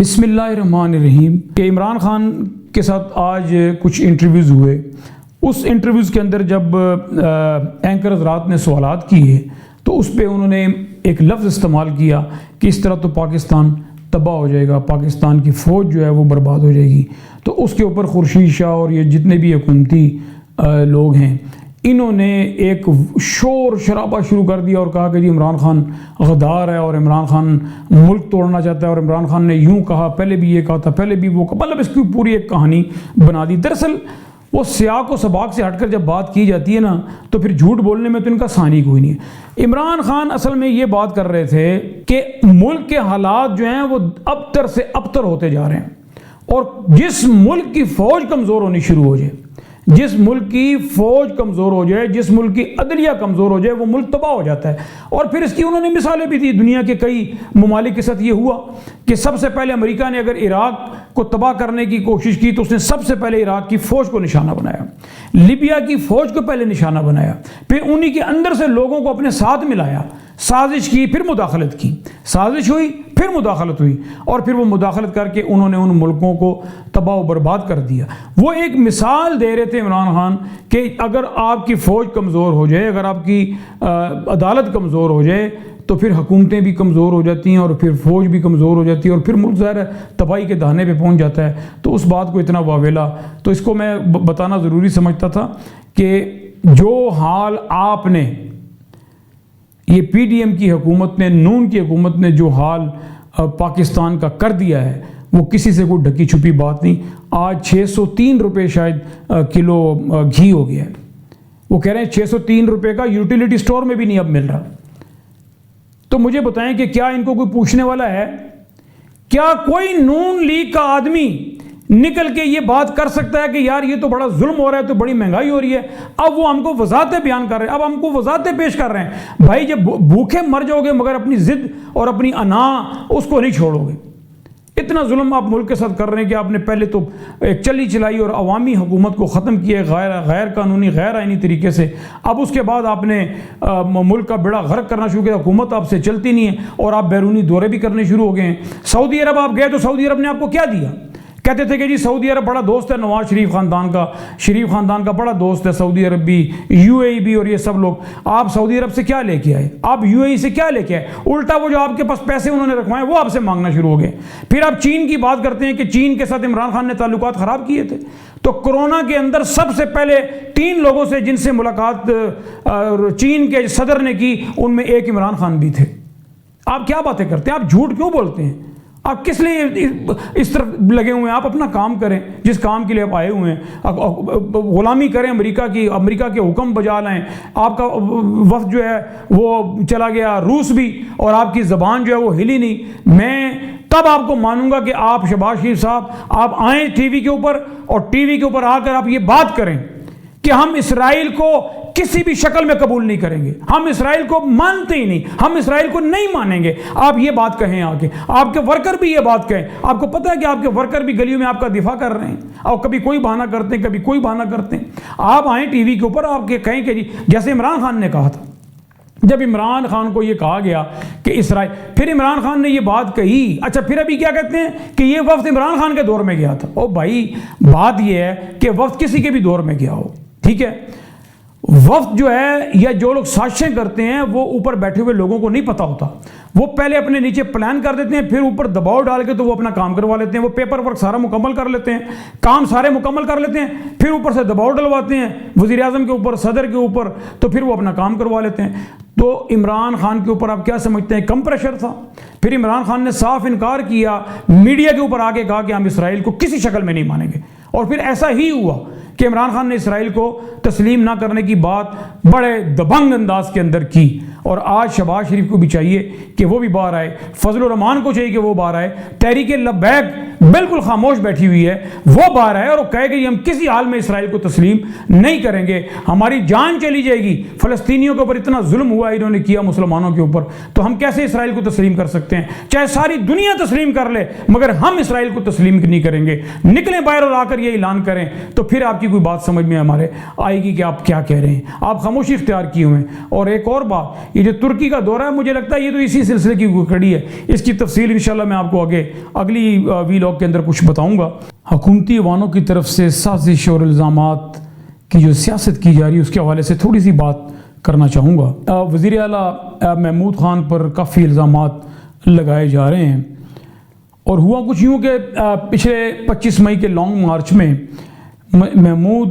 بسم اللہ الرحمن الرحیم کہ عمران خان کے ساتھ آج کچھ انٹرویوز ہوئے. اس انٹرویوز کے اندر جب اینکر حضرات نے سوالات کیے تو اس پہ انہوں نے ایک لفظ استعمال کیا کہ اس طرح تو پاکستان تباہ ہو جائے گا، پاکستان کی فوج جو ہے وہ برباد ہو جائے گی. تو اس کے اوپر خورشید شاہ اور یہ جتنے بھی حکومتی لوگ ہیں انہوں نے ایک شور شرابہ شروع کر دیا اور کہا کہ جی عمران خان غدار ہے اور عمران خان ملک توڑنا چاہتا ہے اور عمران خان نے یوں کہا، پہلے بھی یہ کہا تھا، پہلے بھی وہ کہا، مطلب اس کی پوری ایک کہانی بنا دی. دراصل وہ سیاق و سباق سے ہٹ کر جب بات کی جاتی ہے نا تو پھر جھوٹ بولنے میں تو ان کا ثانی کوئی نہیں ہے. عمران خان اصل میں یہ بات کر رہے تھے کہ ملک کے حالات جو ہیں وہ ابتر سے ابتر ہوتے جا رہے ہیں اور جس ملک کی فوج کمزور ہونی شروع ہو جائے، جس ملک کی فوج کمزور ہو جائے، جس ملک کی عدلیہ کمزور ہو جائے، وہ ملک تباہ ہو جاتا ہے. اور پھر اس کی انہوں نے مثالیں بھی دی. دنیا کے کئی ممالک کے ساتھ یہ ہوا کہ سب سے پہلے امریکہ نے اگر عراق کو تباہ کرنے کی کوشش کی تو اس نے سب سے پہلے عراق کی فوج کو نشانہ بنایا، لیبیا کی فوج کو پہلے نشانہ بنایا، پھر انہی کے اندر سے لوگوں کو اپنے ساتھ ملایا، سازش کی، پھر مداخلت کی، سازش ہوئی پھر مداخلت ہوئی اور پھر وہ مداخلت کر کے انہوں نے ان ملکوں کو تباہ و برباد کر دیا. وہ ایک مثال دے رہے تھے عمران خان کہ اگر آپ کی فوج کمزور ہو جائے، اگر آپ کی عدالت کمزور ہو جائے تو پھر حکومتیں بھی کمزور ہو جاتی ہیں اور پھر فوج بھی کمزور ہو جاتی ہے اور پھر ملک ظاہر ہے تباہی کے دہانے پہ پہنچ جاتا ہے. تو اس بات کو اتنا واویلا تو اس کو میں بتانا ضروری سمجھتا تھا کہ جو حال آپ نے یہ پی ڈی ایم کی حکومت نے، نون کی حکومت نے جو حال پاکستان کا کر دیا ہے وہ کسی سے کوئی ڈھکی چھپی بات نہیں. آج 603 روپے شاید کلو گھی ہو گیا ہے. وہ کہہ رہے ہیں 603 روپے کا یوٹیلیٹی سٹور میں بھی نہیں اب مل رہا. تو مجھے بتائیں کہ کیا ان کو کوئی پوچھنے والا ہے؟ کیا کوئی نون لیگ کا آدمی نکل کے یہ بات کر سکتا ہے کہ یار یہ تو بڑا ظلم ہو رہا ہے، تو بڑی مہنگائی ہو رہی ہے؟ اب وہ ہم کو وضاحتیں بیان کر رہے ہیں، اب ہم کو وضاحتیں پیش کر رہے ہیں. بھائی جب بھوکے مر جاؤ گے مگر اپنی ضد اور اپنی انا اس کو نہیں چھوڑو گے. اتنا ظلم آپ ملک کے ساتھ کر رہے ہیں کہ آپ نے پہلے تو ایک چلی چلائی اور عوامی حکومت کو ختم کیا غیر قانونی غیر آئینی طریقے سے. اب اس کے بعد آپ نے ملک کا بیڑا غرق کرنا شروع کیا، حکومت آپ سے چلتی نہیں ہے اور آپ بیرونی دورے بھی کرنے شروع ہو گئے ہیں. سعودی عرب آپ گئے تو سعودی عرب نے آپ کو کیا دیا؟ کہتے تھے کہ جی سعودی عرب بڑا دوست ہے نواز شریف خاندان کا بڑا دوست ہے، سعودی عرب بھی، یو اے ای بھی اور یہ سب لوگ. آپ سعودی عرب سے کیا لے کے آئے؟ آپ یو اے ای سے کیا لے کے آئے؟ الٹا وہ جو آپ کے پاس پیسے انہوں نے رکھوائے وہ آپ سے مانگنا شروع ہو گئے. پھر آپ چین کی بات کرتے ہیں کہ چین کے ساتھ عمران خان نے تعلقات خراب کیے تھے. تو کرونا کے اندر سب سے پہلے 3 لوگوں سے جن سے ملاقات چین کے صدر نے کی ان میں ایک عمران خان بھی تھے. آپ کیا باتیں کرتے ہیں؟ آپ جھوٹ کیوں بولتے ہیں؟ آپ کس لیے اس طرف لگے ہوئے ہیں؟ آپ اپنا کام کریں جس کام کے لیے آپ آئے ہوئے ہیں. غلامی کریں امریکہ کے حکم بجا لائیں. آپ کا وفد جو ہے وہ چلا گیا روس بھی اور آپ کی زبان جو ہے وہ ہلی نہیں. میں تب آپ کو مانوں گا کہ آپ شہباز شریف صاحب آپ آئیں ٹی وی کے اوپر اور ٹی وی کے اوپر آ کر آپ یہ بات کریں کہ ہم اسرائیل کو کسی بھی شکل میں قبول نہیں کریں گے، ہم اسرائیل کو مانتے ہی نہیں، ہم اسرائیل کو نہیں مانیں گے. آپ یہ بات کہیں آگے، آپ کے ورکر بھی یہ بات کہیں. آپ کو پتہ ہے کہ آپ کے ورکر بھی گلیوں میں آپ کا دفاع کر رہے ہیں اور کبھی کوئی بہانہ کرتے ہیں، کبھی کوئی بہانہ کرتے ہیں. آپ آئیں ٹی وی کے اوپر آپ کے کہیں کہ جی جیسے عمران خان نے کہا تھا. جب عمران خان کو یہ کہا گیا کہ اسرائیل، پھر عمران خان نے یہ بات کہی. اچھا پھر ابھی کیا کہتے ہیں کہ یہ وفد عمران خان کے دور میں گیا تھا. او بھائی بات یہ ہے کہ وفد کسی کے بھی دور میں گیا ہو، ٹھیک ہے، وفد جو ہے یا جو لوگ سازشیں کرتے ہیں وہ اوپر بیٹھے ہوئے لوگوں کو نہیں پتہ ہوتا. وہ پہلے اپنے نیچے پلان کر دیتے ہیں، پھر اوپر دباؤ ڈال کے تو وہ اپنا کام کروا لیتے ہیں. وہ پیپر ورک سارا مکمل کر لیتے ہیں، کام سارے مکمل کر لیتے ہیں، پھر اوپر سے دباؤ ڈلواتے ہیں وزیر اعظم کے اوپر، صدر کے اوپر، تو پھر وہ اپنا کام کروا لیتے ہیں. تو عمران خان کے اوپر آپ کیا سمجھتے ہیں؟ کم پریشر تھا. پھر عمران خان نے صاف انکار کیا، میڈیا کے اوپر آ کے کہا کہ ہم اسرائیل کو کسی شکل میں نہیں مانیں گے. اور پھر ایسا ہی ہوا کہ عمران خان نے اسرائیل کو تسلیم نہ کرنے کی بات بڑے دبنگ انداز کے اندر کی. اور آج شہباز شریف کو بھی چاہیے کہ وہ بھی باہر آئے، فضل الرحمان کو چاہیے کہ وہ باہر آئے. تحریک لبیک بالکل خاموش بیٹھی ہوئی ہے، وہ باہر آئے اور وہ کہے کہ ہم کسی حال میں اسرائیل کو تسلیم نہیں کریں گے، ہماری جان چلی جائے گی. فلسطینیوں کے اوپر اتنا ظلم ہوا انہوں نے کیا مسلمانوں کے اوپر، تو ہم کیسے اسرائیل کو تسلیم کر سکتے ہیں؟ چاہے ساری دنیا تسلیم کر لے مگر ہم اسرائیل کو تسلیم نہیں کریں گے. نکلیں باہر اور آ کر یہ اعلان کریں تو پھر آپ کی کوئی بات سمجھ میں ہمارے آئے گی کہ آپ کیا کہہ رہے ہیں. آپ خاموشی اختیار کیے ہوئے ہیں. اور ایک اور بات یہ جو ترکی کا دورہ ہے مجھے لگتا ہے یہ تو اسی سلسلے کی کڑی ہے. اس کی تفصیل انشاءاللہ میں آپ کو آگے اگلی ویلاگ کے اندر کچھ بتاؤں گا. حکومتی ایوانوں کی طرف سے سازش اور الزامات کی جو سیاست کی جا رہی ہے اس کے حوالے سے تھوڑی سی بات کرنا چاہوں گا. وزیر اعلیٰ محمود خان پر کافی الزامات لگائے جا رہے ہیں اور ہوا کچھ یوں کہ پچھلے 25 مئی کے لانگ مارچ میں محمود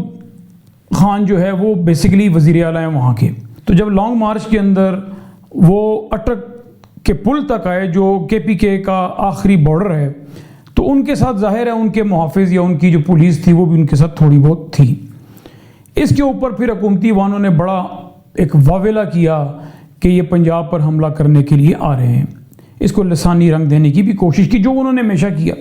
خان جو ہے وہ بیسیکلی وزیر اعلیٰ ہیں وہاں کے. تو جب لانگ مارچ کے اندر وہ اٹک کے پل تک آئے جو KPK کا آخری بارڈر ہے تو ان کے ساتھ ظاہر ہے ان کے محافظ یا ان کی جو پولیس تھی وہ بھی ان کے ساتھ تھوڑی بہت تھی. اس کے اوپر پھر حکومتی ایوانوں نے بڑا ایک واویلا کیا کہ یہ پنجاب پر حملہ کرنے کے لیے آ رہے ہیں. اس کو لسانی رنگ دینے کی بھی کوشش کی جو انہوں نے ہمیشہ کیا.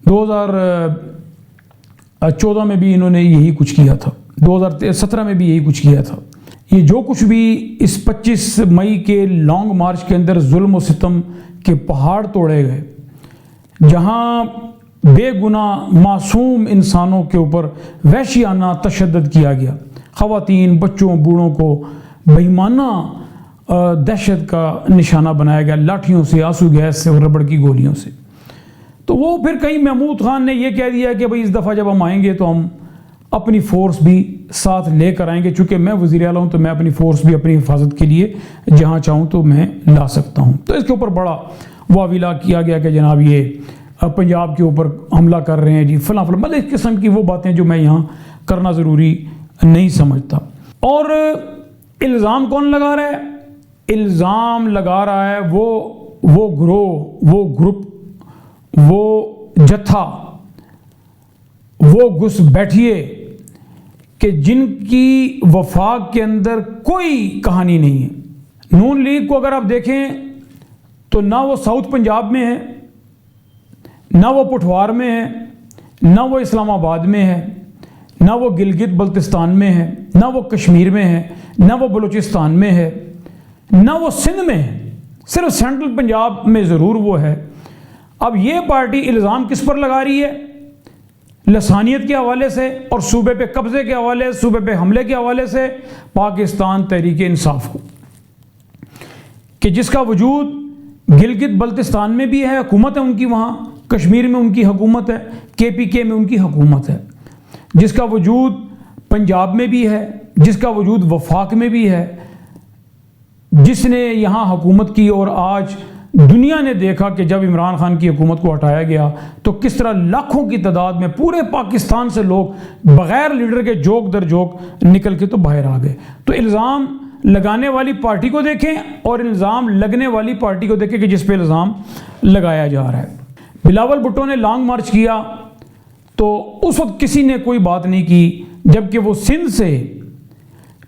2014 میں بھی انہوں نے یہی کچھ کیا تھا, 2017 میں بھی یہی کچھ کیا تھا. یہ جو کچھ بھی اس 25 مئی کے لانگ مارچ کے اندر ظلم و ستم کے پہاڑ توڑے گئے, جہاں بے گناہ معصوم انسانوں کے اوپر وحشیانہ تشدد کیا گیا, خواتین بچوں بوڑھوں کو بے ایمانہ دہشت کا نشانہ بنایا گیا, لاٹھیوں سے, آنسو گیس سے اور ربڑ کی گولیوں سے. تو وہ پھر کہیں محمود خان نے یہ کہہ دیا کہ بھئی اس دفعہ جب ہم آئیں گے تو ہم اپنی فورس بھی ساتھ لے کر آئیں گے, چونکہ میں وزیر اعلیٰ ہوں تو میں اپنی فورس بھی اپنی حفاظت کے لیے جہاں چاہوں تو میں لا سکتا ہوں. تو اس کے اوپر بڑا واویلا کیا گیا کہ جناب یہ پنجاب کے اوپر حملہ کر رہے ہیں جی فلاں فلاں, مطلب اس قسم کی وہ باتیں جو میں یہاں کرنا ضروری نہیں سمجھتا. اور الزام کون لگا رہا ہے؟ الزام لگا رہا ہے وہ گروہ, وہ گروپ, وہ جتھا, وہ گھس بیٹھیے کہ جن کی وفاق کے اندر کوئی کہانی نہیں ہے. نون لیگ کو اگر آپ دیکھیں تو نہ وہ ساؤتھ پنجاب میں ہے, نہ وہ پٹھوار میں ہے, نہ وہ اسلام آباد میں ہے, نہ وہ گلگت بلتستان میں ہے, نہ وہ کشمیر میں ہے, نہ وہ بلوچستان میں ہے, نہ وہ سندھ میں ہے. صرف سینٹرل پنجاب میں ضرور وہ ہے. اب یہ پارٹی الزام کس پر لگا رہی ہے؟ لسانیت کے حوالے سے اور صوبے پہ قبضے کے حوالے, صوبے پہ حملے کے حوالے سے پاکستان تحریک انصاف کو, کہ جس کا وجود گلگت بلتستان میں بھی ہے, حکومت ہے ان کی وہاں, کشمیر میں ان کی حکومت ہے, KPK میں ان کی حکومت ہے, جس کا وجود پنجاب میں بھی ہے, جس کا وجود وفاق میں بھی ہے, جس نے یہاں حکومت کی. اور آج دنیا نے دیکھا کہ جب عمران خان کی حکومت کو ہٹایا گیا تو کس طرح لاکھوں کی تعداد میں پورے پاکستان سے لوگ بغیر لیڈر کے جوک در جوک نکل کے تو باہر آ گئے. تو الزام لگانے والی پارٹی کو دیکھیں اور الزام لگنے والی پارٹی کو دیکھیں کہ جس پہ الزام لگایا جا رہا ہے. بلاول بھٹو نے لانگ مارچ کیا تو اس وقت کسی نے کوئی بات نہیں کی, جبکہ وہ سندھ سے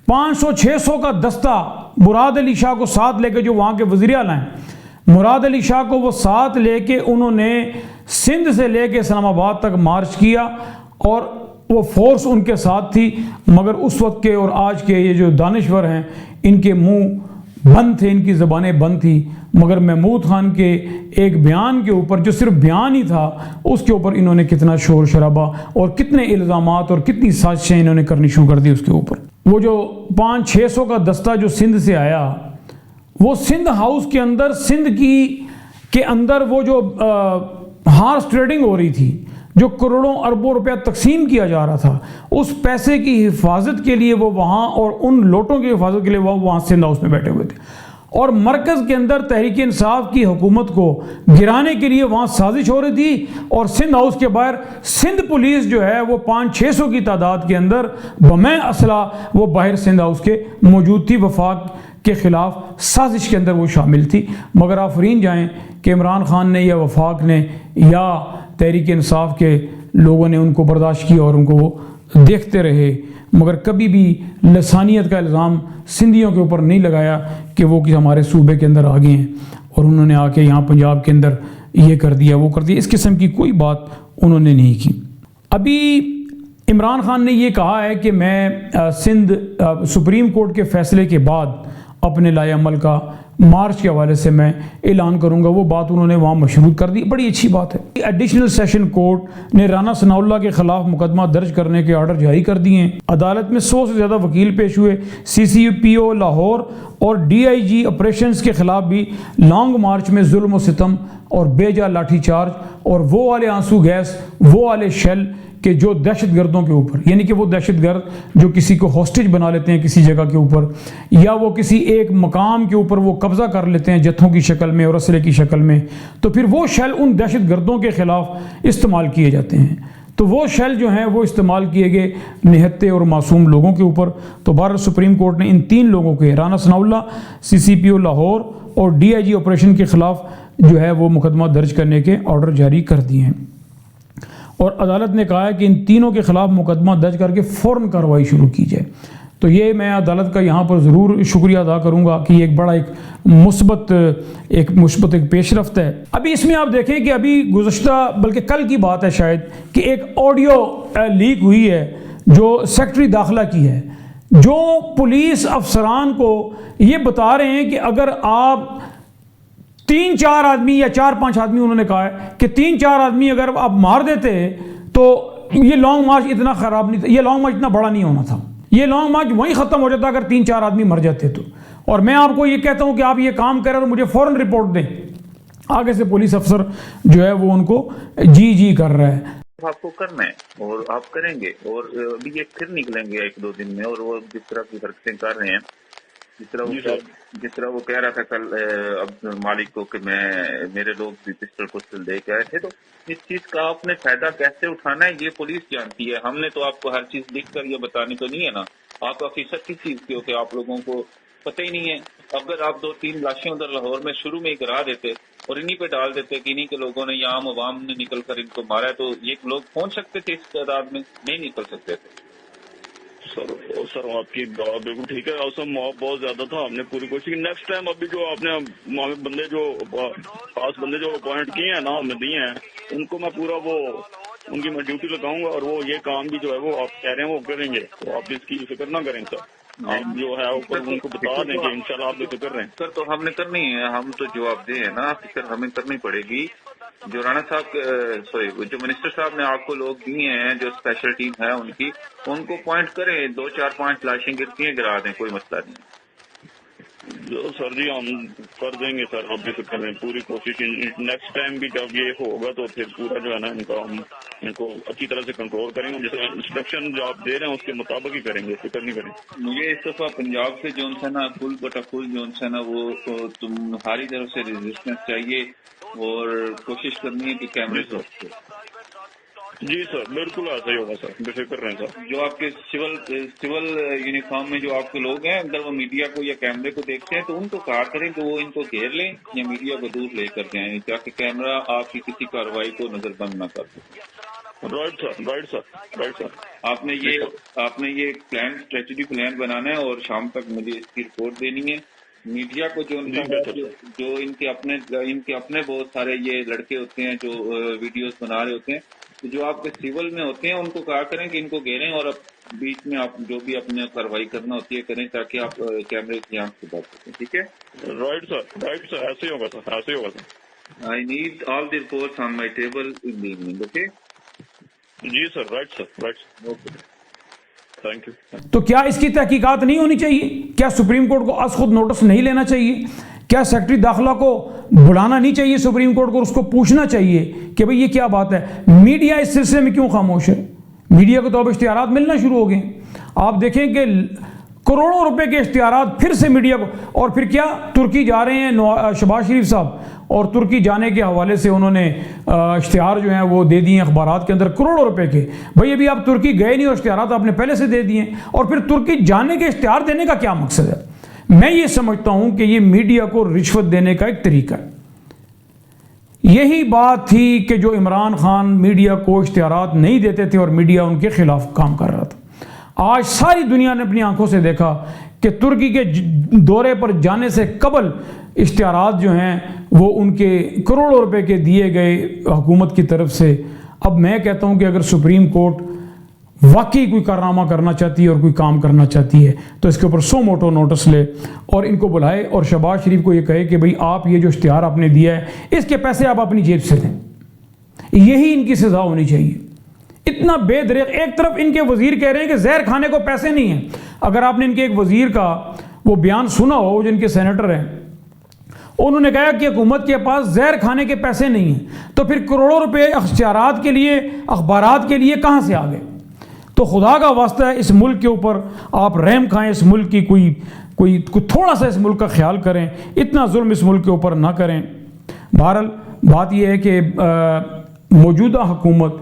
500-600 کا دستہ مراد علی شاہ کو ساتھ لے کے, جو وہاں کے وزیر اعلیٰ ہیں, مراد علی شاہ کو وہ ساتھ لے کے انہوں نے سندھ سے لے کے اسلام آباد تک مارچ کیا اور وہ فورس ان کے ساتھ تھی. مگر اس وقت کے اور آج کے یہ جو دانشور ہیں ان کے منہ بند تھے, ان کی زبانیں بند تھی. مگر محمود خان کے ایک بیان کے اوپر, جو صرف بیان ہی تھا, اس کے اوپر انہوں نے کتنا شور شرابہ اور کتنے الزامات اور کتنی سازشیں انہوں نے کرنی شروع کر دی اس کے اوپر. وہ جو 500-600 کا دستہ جو سندھ سے آیا, وہ سندھ ہاؤس کے اندر, سندھ کے اندر وہ جو ہارس ٹریڈنگ ہو رہی تھی, جو کروڑوں اربوں روپیہ تقسیم کیا جا رہا تھا, اس پیسے کی حفاظت کے لیے وہ وہاں, اور ان لوٹوں کی حفاظت کے لیے وہ وہاں سندھ ہاؤس میں بیٹھے ہوئے تھے. اور مرکز کے اندر تحریک انصاف کی حکومت کو گرانے کے لیے وہاں سازش ہو رہی تھی. اور سندھ ہاؤس کے باہر سندھ پولیس جو ہے وہ 500-600 کی تعداد کے اندر بمیں اسلحہ وہ باہر سندھ ہاؤس کے موجود تھی. وفاق کے خلاف سازش کے اندر وہ شامل تھی. مگر آفرین جائیں کہ عمران خان نے یا وفاق نے یا تحریک انصاف کے لوگوں نے ان کو برداشت کیا اور ان کو وہ دیکھتے رہے, مگر کبھی بھی لسانیت کا الزام سندھیوں کے اوپر نہیں لگایا کہ وہ کہ ہمارے صوبے کے اندر آگے ہیں اور انہوں نے آ کے یہاں پنجاب کے اندر یہ کر دیا وہ کر دیا. اس قسم کی کوئی بات انہوں نے نہیں کی. ابھی عمران خان نے یہ کہا ہے کہ میں سندھ سپریم کورٹ کے فیصلے کے بعد اپنے لائے عمل کا مارچ کے حوالے سے میں اعلان کروں گا. وہ بات انہوں نے وہاں مشروط کر دی, بڑی اچھی بات ہے. ایڈیشنل سیشن کورٹ نے رانا ثناء اللہ کے خلاف مقدمہ درج کرنے کے آرڈر جاری کر دیے ہیں. عدالت میں 100 سے زیادہ وکیل پیش ہوئے. CCPO لاہور اور ڈی آئی جی آپریشنز کے خلاف بھی لانگ مارچ میں ظلم و ستم اور بے جا لاٹھی چارج اور وہ والے آنسو گیس، وہ والے شیل کہ جو دہشت گردوں کے اوپر، یعنی کہ وہ دہشت گرد جو کسی کو ہاسٹیج بنا لیتے ہیں کسی جگہ کے اوپر، یا وہ کسی ایک مقام کے اوپر وہ قبضہ کر لیتے ہیں جتھوں کی شکل میں اور اسلحے کی شکل میں، تو پھر وہ شیل ان دہشت گردوں کے خلاف استعمال کیے جاتے ہیں۔ تو وہ شیل جو ہیں وہ استعمال کیے گئے نہتے اور معصوم لوگوں کے اوپر۔ تو بھارت سپریم کورٹ نے ان 3 لوگوں کے، رانا ثناء اللہ، سی سی پی او لاہور اور ڈی آئی جی آپریشن کے خلاف جو ہے وہ مقدمہ درج کرنے کے آرڈر جاری کر دیے ہیں، اور عدالت نے کہا ہے کہ ان تینوں کے خلاف مقدمہ درج کر کے فوراً کارروائی شروع کی جائے۔ تو یہ میں عدالت کا یہاں پر ضرور شکریہ ادا کروں گا کہ یہ ایک بڑا مثبت پیش رفت ہے۔ ابھی اس میں آپ دیکھیں کہ ابھی گزشتہ بلکہ کل کی بات ہے شاید کہ ایک آڈیو لیک ہوئی ہے جو سیکرٹری داخلہ کی ہے، جو پولیس افسران کو یہ بتا رہے ہیں کہ اگر آپ 3-4 آدمی یا 4-5 آدمی، انہوں نے کہا ہے کہ 3-4 آدمی اگر آپ مار دیتے تو یہ لانگ مارچ اتنا خراب نہیں تھا، یہ لانگ مارچ اتنا بڑا نہیں ہونا تھا، یہ لانگ مارچ وہیں ختم ہو جاتا اگر 3-4 آدمی مر جاتے تو۔ اور میں آپ کو یہ کہتا ہوں کہ آپ یہ کام کریں اور مجھے فوراً رپورٹ دیں۔ آگے سے پولیس افسر جو ہے وہ ان کو جی کر رہا ہے۔ آپ کو کرنا ہے اور آپ کریں گے، اور ابھی یہ پھر نکلیں گے 1-2 دن میں، اور وہ جس طرح کی حرکتیں کر رہے ہیں، جس طرح وہ کہہ رہا تھا کل مالک کو کہ میرے لوگ بھی پسٹل دے کے آئے تھے، تو اس چیز کا آپ نے فائدہ کیسے اٹھانا ہے یہ پولیس جانتی ہے۔ ہم نے تو آپ کو ہر چیز لکھ کر یہ بتانی تو نہیں ہے نا، آپ آفیسر کی چیز کی ہو کہ آپ لوگوں کو پتہ ہی نہیں ہے۔ اگر آپ 2-3 لاشیں ادھر لاہور میں شروع میں ہی گرا دیتے اور انہی پہ ڈال دیتے کہ انہی کے لوگوں نے یا عام عوام نے نکل کر ان کو مارا ہے، تو یہ لوگ پہنچ سکتے تھے اس تعداد میں، نہیں نکل سکتے تھے۔ سر آپ کی بات بالکل ٹھیک ہے، اور موب بہت زیادہ تھا، ہم نے پوری کوشش کی۔ نیکسٹ ٹائم ابھی جو آپ نے بندے جو خاص بندے جو اپوائنٹ کیے ہیں نا، ہمیں دیے ہیں، ان کو میں پورا ان کی میں ڈیوٹی لگاؤں گا، اور وہ یہ کام بھی جو ہے وہ آپ کہہ رہے ہیں وہ کریں گے، تو آپ اس کی فکر نہ کریں سر، آپ جو ہے اوپر ان کو بتا دیں کہ انشاءاللہ آپ فکر کر رہے ہیں۔ سر تو ہم نے کرنی ہے، ہم تو جواب دے ہیں نا، فکر ہمیں کرنی پڑے گی۔ جو رانا صاحب جو منسٹر صاحب نے آپ کو لوگ دیے ہیں، جو اسپیشل ٹیم ہے ان کی، ان کو پوائنٹ کریں، 2-4-5 لاشیں گرتی ہیں گرا دیں، کوئی مسئلہ نہیں۔ سر جی ہم کر دیں گے سر، آپ بھی فکر کریں، پوری کوشش۔ نیکسٹ ٹائم بھی جب یہ ہوگا تو پھر پورا جو ہے نا ان کو اچھی طرح سے کنٹرول کریں گے، جیسے انسٹرکشن جو آپ دے رہے ہیں اس کے مطابق ہی کریں گے، فکر نہیں کریں۔ مجھے اس دفعہ پنجاب سے جو ہے نا فل بٹا فل جو ہے نا وہ تمہاری طرف سے ریزسٹنس چاہیے، اور کوشش کرنی ہے کہ کیمرے سے۔ جی سر بالکل ایسا ہی ہوگا سر، بے فکر رہیں سر۔ جو آپ کے سول یونیفارم میں جو آپ کے لوگ ہیں، اگر وہ میڈیا کو یا کیمرے کو دیکھتے ہیں تو ان کو کہا کریں کہ وہ ان کو گھیر لیں یا میڈیا کو دور لے کر جائیں، تاکہ کیمرہ آپ کی کسی کارروائی کو نظر بند نہ کر سکے۔ Right sir. آپ نے یہ پلان، اسٹریٹجی پلان بنانا ہے اور شام تک مجھے اس کی رپورٹ دینی ہے۔ میڈیا کو جو ان کے اپنے بہت سارے یہ لڑکے ہوتے ہیں جو ویڈیوز بنا رہے ہوتے ہیں، تو جو آپ کے سول میں ہوتے ہیں ان کو کہا کریں کہ ان کو گھیریں، اور اب بیچ میں آپ جو بھی اپنے کارروائی کرنا ہوتی ہے کریں، تاکہ آپ کیمرے کی آنکھ سے بچ سکیں۔ ٹھیک ہے؟ رائٹ سر، ایسے ہی ہوگا سر۔ I need all the reports on my table in the evening. Okay? جی sir, right sir. Okay, thank you. تو کیا اس کی تحقیقات نہیں ہونی چاہیے؟ کیا سپریم کورٹ کو از خود نوٹس نہیں لینا چاہیے؟ کیا سیکرٹری داخلہ کو بلانا نہیں چاہیے سپریم کورٹ کو، اس کو پوچھنا چاہیے کہ بھئی یہ کیا بات ہے؟ میڈیا اس سلسلے میں کیوں خاموش ہے؟ میڈیا کو تو اب اشتہارات ملنا شروع ہو گئے۔ آپ دیکھیں کہ کروڑوں روپے کے اشتہارات پھر سے میڈیا کو، اور پھر کیا ترکی جا رہے ہیں شہباز شریف صاحب، اور ترکی جانے کے حوالے سے انہوں نے اشتہار جو ہیں وہ دے دیے اخبارات کے اندر کروڑوں روپے کے۔ بھئی ابھی آپ ترکی گئے نہیں اور اشتہارات آپ نے پہلے سے دے دیے، اور پھر ترکی جانے کے اشتہار دینے کا کیا مقصد ہے؟ میں یہ سمجھتا ہوں کہ یہ میڈیا کو رشوت دینے کا ایک طریقہ ہے۔ یہی بات تھی کہ جو عمران خان میڈیا کو اشتہارات نہیں دیتے تھے اور میڈیا ان کے خلاف کام کر رہا تھا۔ آج ساری دنیا نے اپنی آنکھوں سے دیکھا کہ ترکی کے دورے پر جانے سے قبل اشتہارات جو ہیں وہ ان کے کروڑوں روپے کے دیے گئے حکومت کی طرف سے۔ اب میں کہتا ہوں کہ اگر سپریم کورٹ واقعی کوئی کارنامہ کرنا چاہتی ہے اور کوئی کام کرنا چاہتی ہے تو اس کے اوپر سو موٹو نوٹس لے اور ان کو بلائے، اور شہباز شریف کو یہ کہے کہ بھئی آپ یہ جو اشتہار آپ نے دیا ہے اس کے پیسے آپ اپنی جیب سے دیں۔ یہی ان کی سزا ہونی چاہیے۔ اتنا بے دریغ، ایک طرف ان کے وزیر کہہ رہے ہیں کہ زہر کھانے کو پیسے نہیں ہیں۔ اگر آپ نے ان کے ایک وزیر کا وہ بیان سنا ہو جن کے سینیٹر ہیں، انہوں نے کہا کہ حکومت کے پاس زہر کھانے کے پیسے نہیں ہیں، تو پھر کروڑوں روپے اشتہارات کے لیے، اخبارات کے لیے کہاں سے آ گئے؟ تو خدا کا واسطہ ہے اس ملک کے اوپر آپ رحم کھائیں، اس ملک کی کوئی تھوڑا سا اس ملک کا خیال کریں، اتنا ظلم اس ملک کے اوپر نہ کریں۔ بہرحال بات یہ ہے کہ موجودہ حکومت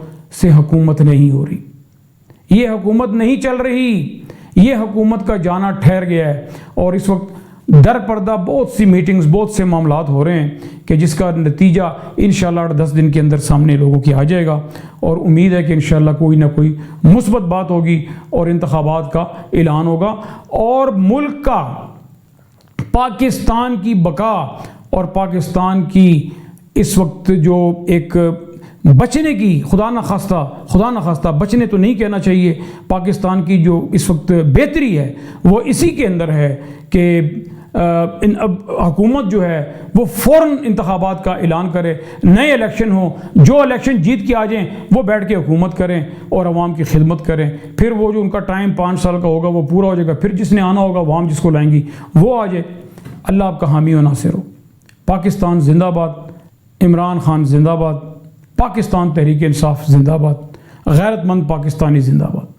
سے حکومت نہیں ہو رہی، یہ حکومت نہیں چل رہی، یہ حکومت کا جانا ٹھہر گیا ہے، اور اس وقت در پردہ بہت سی میٹنگز، بہت سے معاملات ہو رہے ہیں کہ جس کا نتیجہ انشاءاللہ 8-10 دن کے اندر سامنے لوگوں کی آ جائے گا، اور امید ہے کہ انشاءاللہ کوئی نہ کوئی مثبت بات ہوگی اور انتخابات کا اعلان ہوگا، اور ملک کا، پاکستان کی بقا اور پاکستان کی اس وقت جو ایک بچنے کی، خدا نخواستہ بچنے تو نہیں کہنا چاہیے، پاکستان کی جو اس وقت بہتری ہے وہ اسی کے اندر ہے کہ حکومت جو ہے وہ فوراً انتخابات کا اعلان کرے، نئے الیکشن ہوں، جو الیکشن جیت کے آ جائیں وہ بیٹھ کے حکومت کریں اور عوام کی خدمت کریں، پھر وہ جو ان کا ٹائم 5 سال کا ہوگا وہ پورا ہو جائے گا، پھر جس نے آنا ہوگا عوام جس کو لائیں گی وہ آ جائے۔ اللہ آپ کا حامی و ناصر ہو۔ پاکستان زندہ باد، عمران خان زندہ باد، پاکستان تحریک انصاف زندہ باد، غیرت مند پاکستانی زندہ باد۔